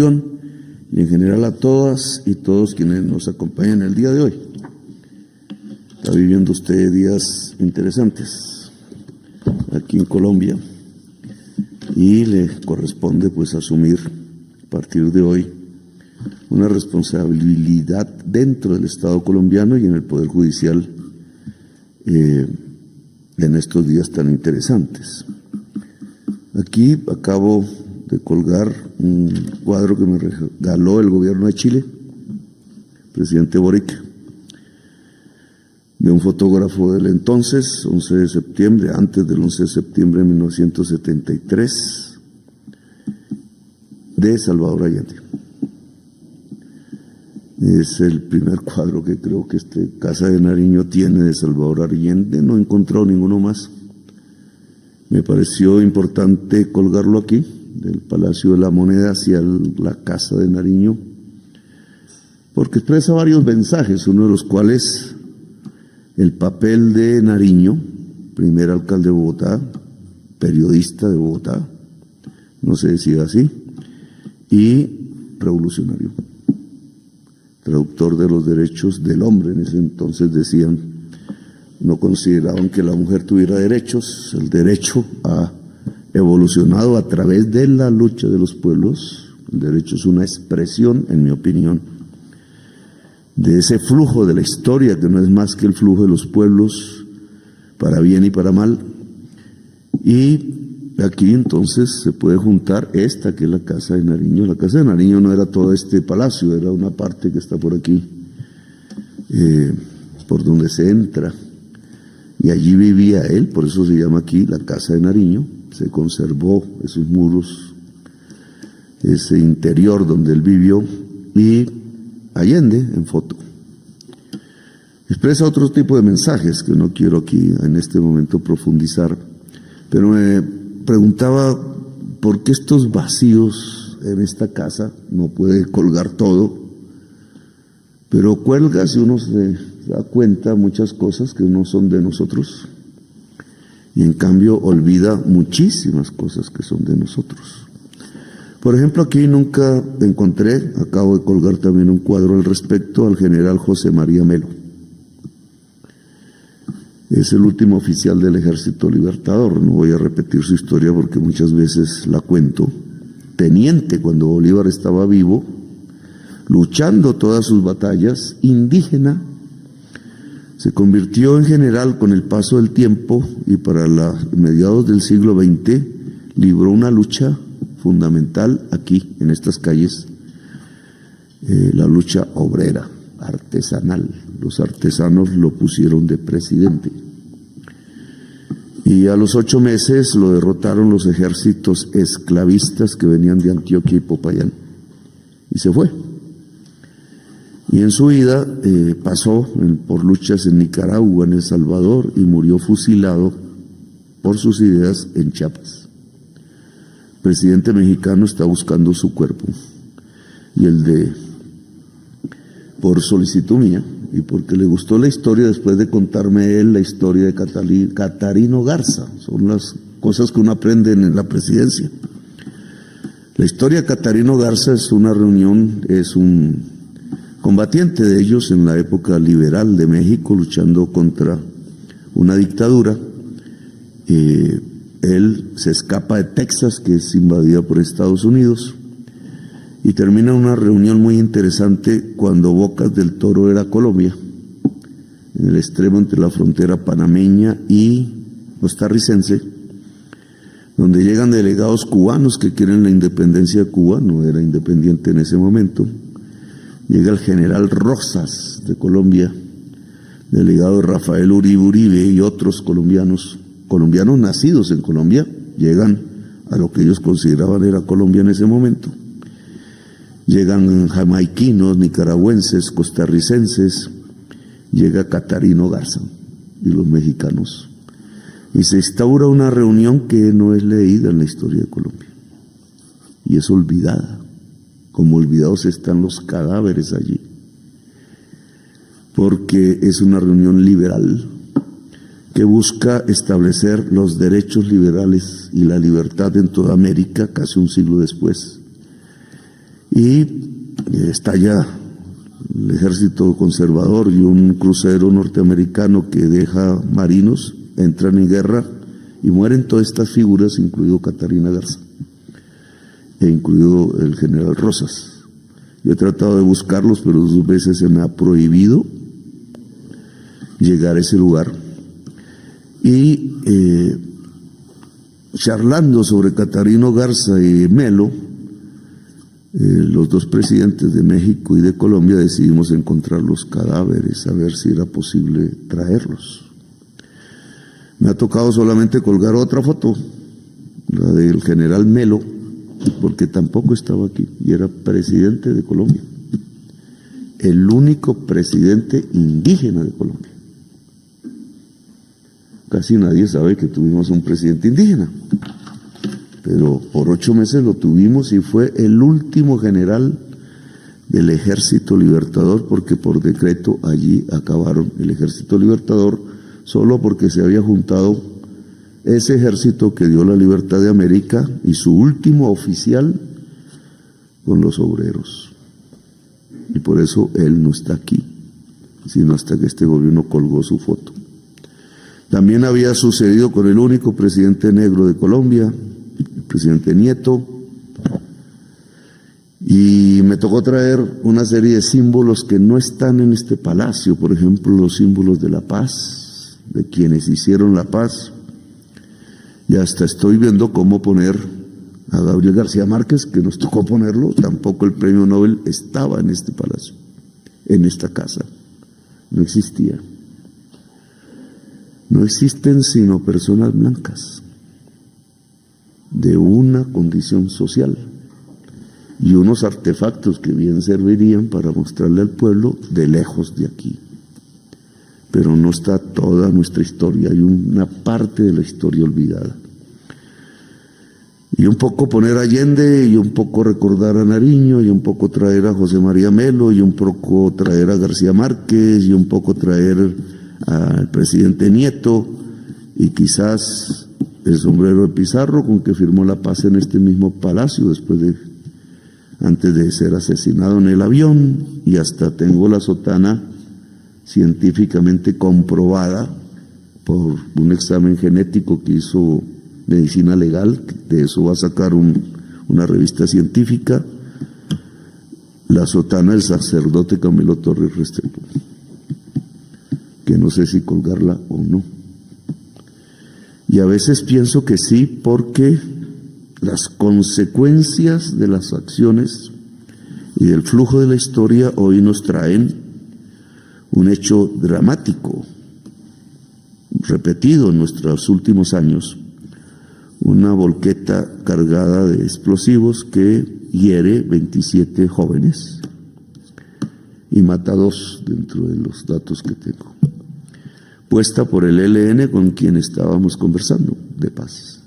y en general a todas y todos quienes nos acompañan el día de hoy. Está viviendo usted días interesantes aquí en Colombia y le corresponde pues asumir a partir de hoy una responsabilidad dentro del Estado colombiano y en el Poder Judicial en estos días tan interesantes. Aquí acabo de colgar un cuadro que me regaló el gobierno de Chile, presidente Boric, de un fotógrafo del entonces, 11 de septiembre, antes del 11 de septiembre de 1973, de Salvador Allende. Es el primer cuadro que creo que Casa de Nariño tiene de Salvador Allende, no he encontrado ninguno más. Me pareció importante colgarlo aquí, del Palacio de la Moneda hacia la Casa de Nariño, porque expresa varios mensajes, uno de los cuales el papel de Nariño, primer alcalde de Bogotá, periodista de Bogotá, no se decía así, y revolucionario, traductor de los derechos del hombre. En ese entonces decían, no consideraban que la mujer tuviera derechos, el derecho ha evolucionado a través de la lucha de los pueblos. El derecho es una expresión, en mi opinión, de ese flujo de la historia, que no es más que el flujo de los pueblos, para bien y para mal. Y aquí entonces se puede juntar esta, que es la Casa de Nariño. La Casa de Nariño no era todo este palacio, era una parte que está por aquí, por donde se entra. Y allí vivía él, por eso se llama aquí la Casa de Nariño. Se conservó esos muros, ese interior donde él vivió, y Allende en foto. Expresa otro tipo de mensajes que no quiero aquí en este momento profundizar, pero me preguntaba por qué estos vacíos en esta casa. No puede colgar todo, pero cuelga, si uno se da cuenta, muchas cosas que no son de nosotros. Y en cambio olvida muchísimas cosas que son de nosotros. Por ejemplo, aquí nunca encontré, acabo de colgar también un cuadro al respecto, al general José María Melo. Es el último oficial del Ejército Libertador. No voy a repetir su historia porque muchas veces la cuento. Teniente cuando Bolívar estaba vivo, luchando todas sus batallas, indígena. Se convirtió en general con el paso del tiempo y para mediados del siglo XX libró una lucha fundamental aquí, en estas calles, la lucha obrera, artesanal. Los artesanos lo pusieron de presidente. Y a los 8 meses lo derrotaron los ejércitos esclavistas que venían de Antioquia y Popayán. Y se fue. Y en su vida pasó por luchas en Nicaragua, en El Salvador, y murió fusilado por sus ideas en Chiapas. El presidente mexicano está buscando su cuerpo, y por solicitud mía, y porque le gustó la historia después de contarme él la historia de Catarino Garza. Son las cosas que uno aprende en la presidencia. La historia de Catarino Garza es una reunión, es un combatiente de ellos en la época liberal de México, luchando contra una dictadura. Él se escapa de Texas, que es invadida por Estados Unidos, y termina una reunión muy interesante cuando Bocas del Toro era Colombia, en el extremo entre la frontera panameña y costarricense, donde llegan delegados cubanos que quieren la independencia de Cuba. No era independiente en ese momento. Llega el general Rosas de Colombia, delegado Rafael Uribe Uribe y otros colombianos nacidos en Colombia, llegan a lo que ellos consideraban era Colombia en ese momento. Llegan jamaiquinos, nicaragüenses, costarricenses, llega Catarino Garza y los mexicanos. Y se instaura una reunión que no es leída en la historia de Colombia y es olvidada, como olvidados están los cadáveres allí, porque es una reunión liberal que busca establecer los derechos liberales y la libertad en toda América casi un siglo después. y estalla el ejército conservador y un crucero norteamericano que deja marinos, entran en guerra y mueren todas estas figuras, incluido Catarina Garza e incluido el general Rosas. Yo he tratado de buscarlos, pero 2 veces se me ha prohibido llegar a ese lugar. Y charlando sobre Catarino Garza y Melo, los 2 presidentes de México y de Colombia decidimos encontrar los cadáveres, a ver si era posible traerlos. Me ha tocado solamente colgar otra foto, la del general Melo, porque tampoco estaba aquí y era presidente de Colombia, el único presidente indígena de Colombia. Casi nadie sabe que tuvimos un presidente indígena, pero por 8 meses lo tuvimos y fue el último general del Ejército Libertador, porque por decreto allí acabaron el Ejército Libertador, solo porque se había juntado ese ejército que dio la libertad de América y su último oficial con los obreros. Y por eso él no está aquí, sino hasta que este gobierno colgó su foto. También había sucedido con el único presidente negro de Colombia, el presidente Nieto, y me tocó traer una serie de símbolos que no están en este palacio, por ejemplo, los símbolos de la paz, de quienes hicieron la paz, y hasta estoy viendo cómo poner a Gabriel García Márquez, que nos tocó ponerlo, tampoco el premio Nobel estaba en este palacio, en esta casa, no existía. No existen sino personas blancas, de una condición social, y unos artefactos que bien servirían para mostrarle al pueblo de lejos de aquí. Pero no está toda nuestra historia, hay una parte de la historia olvidada. Y un poco poner a Allende, y un poco recordar a Nariño, y un poco traer a José María Melo, y un poco traer a García Márquez, y un poco traer al presidente Nieto, y quizás el sombrero de Pizarro, con que firmó la paz en este mismo palacio antes de ser asesinado en el avión, y hasta tengo la sotana científicamente comprobada por un examen genético que hizo Medicina Legal, de eso va a sacar una revista científica, la sotana del sacerdote Camilo Torres Restrepo, que no sé si colgarla o no. Y a veces pienso que sí, porque las consecuencias de las acciones y del flujo de la historia hoy nos traen un hecho dramático, repetido en nuestros últimos años, una volqueta cargada de explosivos que hiere 27 jóvenes y mata 2 dentro de los datos que tengo, puesta por el ELN con quien estábamos conversando de paz.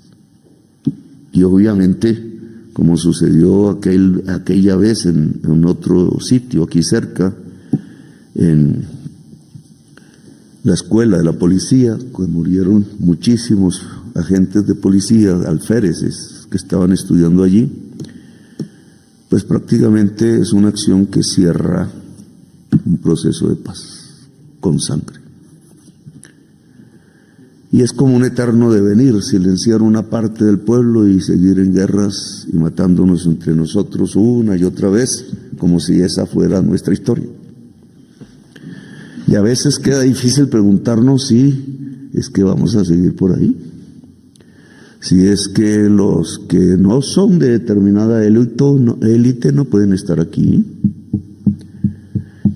Y obviamente, como sucedió aquella vez en otro sitio aquí cerca, en la escuela de la policía, cuando murieron muchísimos agentes de policía, alféreces que estaban estudiando allí, pues prácticamente es una acción que cierra un proceso de paz con sangre. Y es como un eterno devenir, silenciar una parte del pueblo y seguir en guerras y matándonos entre nosotros una y otra vez, como si esa fuera nuestra historia. Y a veces queda difícil preguntarnos si es que vamos a seguir por ahí, si es que los que no son de determinada élite no pueden estar aquí,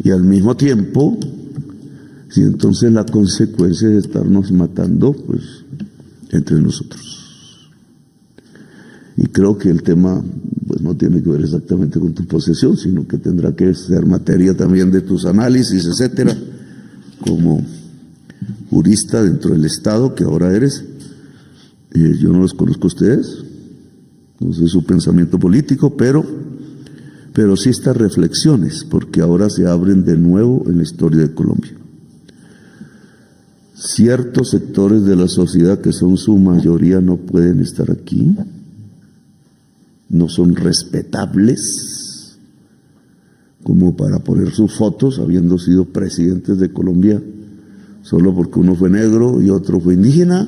y al mismo tiempo, si entonces la consecuencia es estarnos matando, pues, entre nosotros. Y creo que el tema, pues, no tiene que ver exactamente con tu posesión, sino que tendrá que ser materia también de tus análisis, etcétera, como jurista dentro del Estado que ahora eres. Yo no los conozco a ustedes, no sé su pensamiento político, pero sí estas reflexiones, porque ahora se abren de nuevo en la historia de Colombia. Ciertos sectores de la sociedad, que son su mayoría, no pueden estar aquí, no son respetables, como para poner sus fotos, habiendo sido presidentes de Colombia, solo porque uno fue negro y otro fue indígena,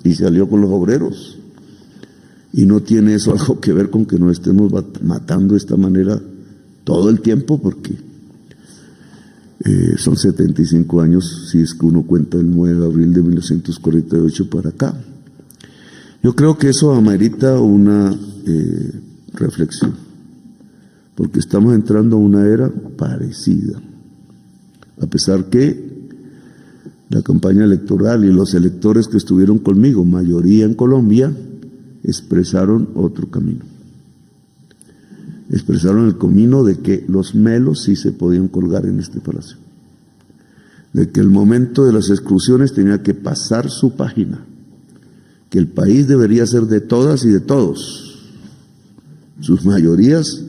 y se alió con los obreros. Y no tiene eso algo que ver con que nos estemos matando de esta manera todo el tiempo, porque son 75 años, si es que uno cuenta el 9 de abril de 1948 para acá. Yo creo que eso amerita una reflexión, porque estamos entrando a una era parecida, a pesar que la campaña electoral y los electores que estuvieron conmigo, mayoría en Colombia, expresaron otro camino. Expresaron el camino de que los melos sí se podían colgar en este palacio, de que el momento de las exclusiones tenía que pasar su página, que el país debería ser de todas y de todos, sus mayorías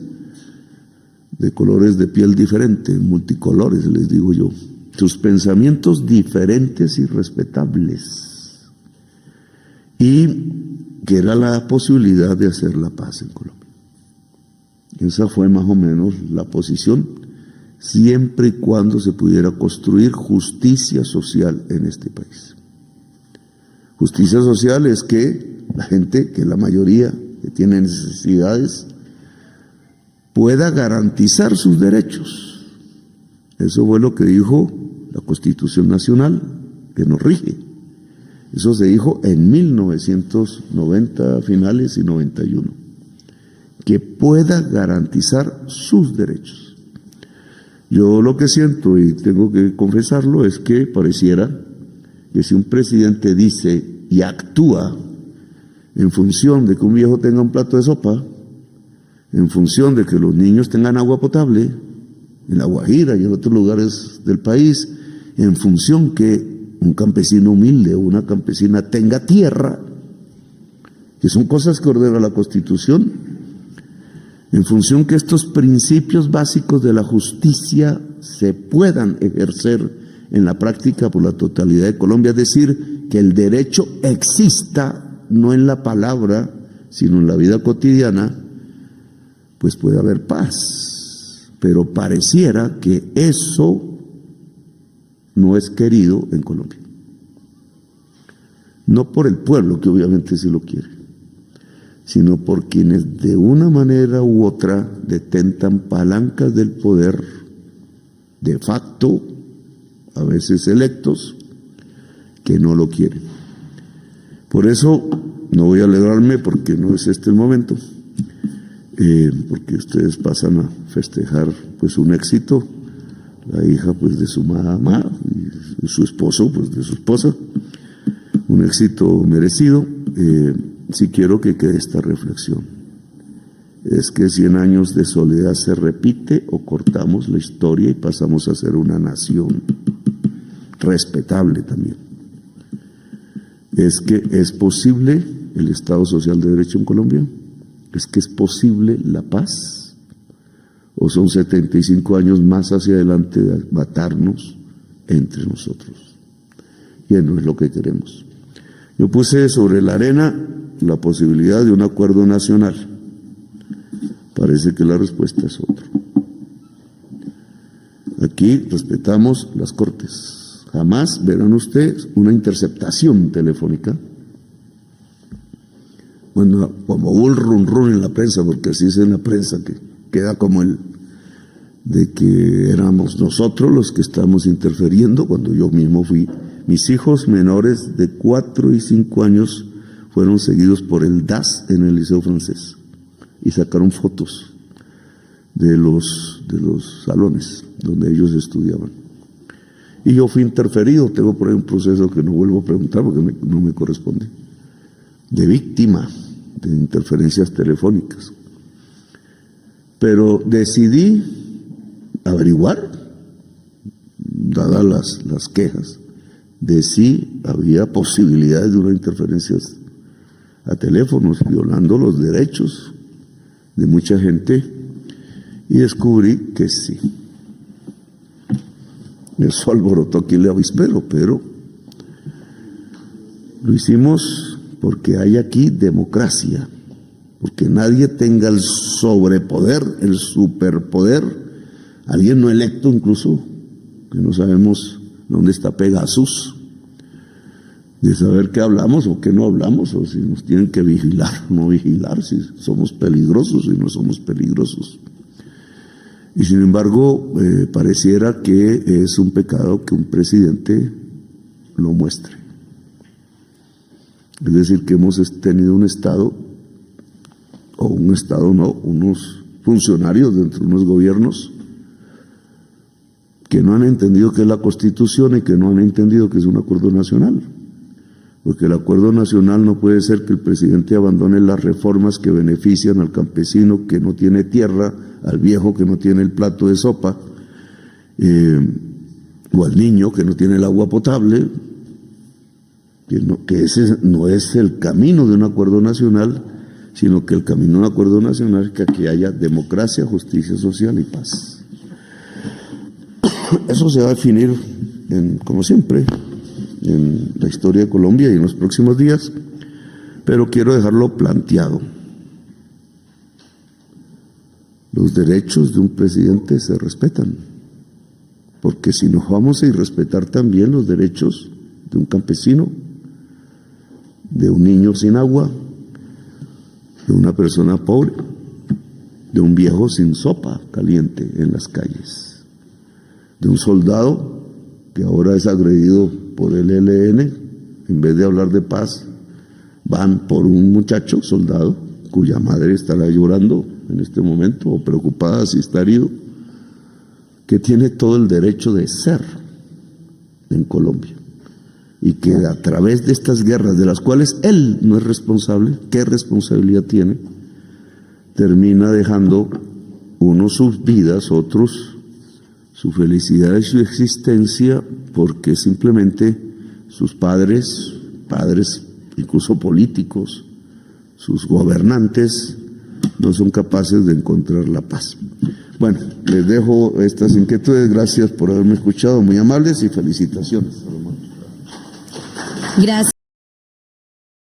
de colores de piel diferentes, multicolores, les digo yo, sus pensamientos diferentes y respetables, y que era la posibilidad de hacer la paz en Colombia. Esa fue más o menos la posición, siempre y cuando se pudiera construir justicia social en este país. Justicia social es que la gente, que la mayoría que tiene necesidades, pueda garantizar sus derechos. Eso fue lo que dijo la Constitución Nacional, que nos rige. Eso se dijo en 1990 finales y 91. Que pueda garantizar sus derechos. Yo lo que siento, y tengo que confesarlo, es que pareciera que si un presidente dice y actúa en función de que un viejo tenga un plato de sopa, en función de que los niños tengan agua potable, en La Guajira y en otros lugares del país, en función que un campesino humilde o una campesina tenga tierra, que son cosas que ordena la Constitución, en función que estos principios básicos de la justicia se puedan ejercer en la práctica por la totalidad de Colombia, es decir, que el derecho exista no en la palabra, sino en la vida cotidiana, pues puede haber paz. Pero pareciera que eso no es querido en Colombia. No por el pueblo, que obviamente sí lo quiere, sino por quienes de una manera u otra detentan palancas del poder de facto, a veces electos, que no lo quieren. Por eso no voy a alegrarme, porque no es este el momento, porque ustedes pasan a festejar pues un éxito, la hija pues de su mamá y su esposo pues de su esposa, un éxito merecido. Sí quiero que quede esta reflexión, es que 100 años de soledad se repite o cortamos la historia y pasamos a ser una nación respetable también. Es que es posible el Estado Social de Derecho en Colombia, es que es posible la paz, o son 75 años más hacia adelante de matarnos entre nosotros, y no es lo que queremos. Yo puse sobre la arena la posibilidad de un acuerdo nacional. Parece que la respuesta es otra. Aquí respetamos las Cortes. Jamás verán ustedes una interceptación telefónica. Bueno, como hubo el run run en la prensa, porque así es en la prensa, que queda como el de que éramos nosotros los que estamos interfiriendo, cuando yo mismo fui. Mis hijos menores de 4 y 5 años fueron seguidos por el DAS en el Liceo Francés y sacaron fotos de los salones donde ellos estudiaban. Y yo fui interferido, tengo por ahí un proceso que no vuelvo a preguntar porque no me corresponde, de víctima de interferencias telefónicas. Pero decidí averiguar, dadas las quejas, de si había posibilidades de una interferencia a teléfonos, violando los derechos de mucha gente, y descubrí que sí. Eso alborotó aquí el avispero, pero lo hicimos porque hay aquí democracia, porque nadie tenga el sobrepoder, el superpoder alguien no electo incluso, que no sabemos dónde está Pegasus, de saber qué hablamos o qué no hablamos, o si nos tienen que vigilar, no vigilar, si somos peligrosos y no somos peligrosos. Y sin embargo, pareciera que es un pecado que un presidente lo muestre. Es decir, que hemos tenido un Estado, o un Estado no, unos funcionarios dentro de unos gobiernos que no han entendido qué es la Constitución y que no han entendido que es un acuerdo nacional. Porque el acuerdo nacional no puede ser que el presidente abandone las reformas que benefician al campesino que no tiene tierra, al viejo que no tiene el plato de sopa, o al niño que no tiene el agua potable, que ese no es el camino de un acuerdo nacional, sino que el camino de un acuerdo nacional es que aquí haya democracia, justicia social y paz. Eso se va a definir, como siempre, en la historia de Colombia y en los próximos días, pero quiero dejarlo planteado. Los derechos de un presidente se respetan, porque si nos vamos a irrespetar también los derechos de un campesino, de un niño sin agua, de una persona pobre, de un viejo sin sopa caliente en las calles, de un soldado que ahora es agredido por el ELN, en vez de hablar de paz, van por un muchacho soldado cuya madre estará llorando en este momento o preocupada si está herido, que tiene todo el derecho de ser en Colombia y que a través de estas guerras de las cuales él no es responsable, ¿qué responsabilidad tiene? Termina dejando unos sus vidas, otros su felicidad y su existencia, porque simplemente sus padres incluso políticos, sus gobernantes, no son capaces de encontrar la paz. Bueno, les dejo estas inquietudes. Gracias por haberme escuchado, muy amables, y felicitaciones. Gracias.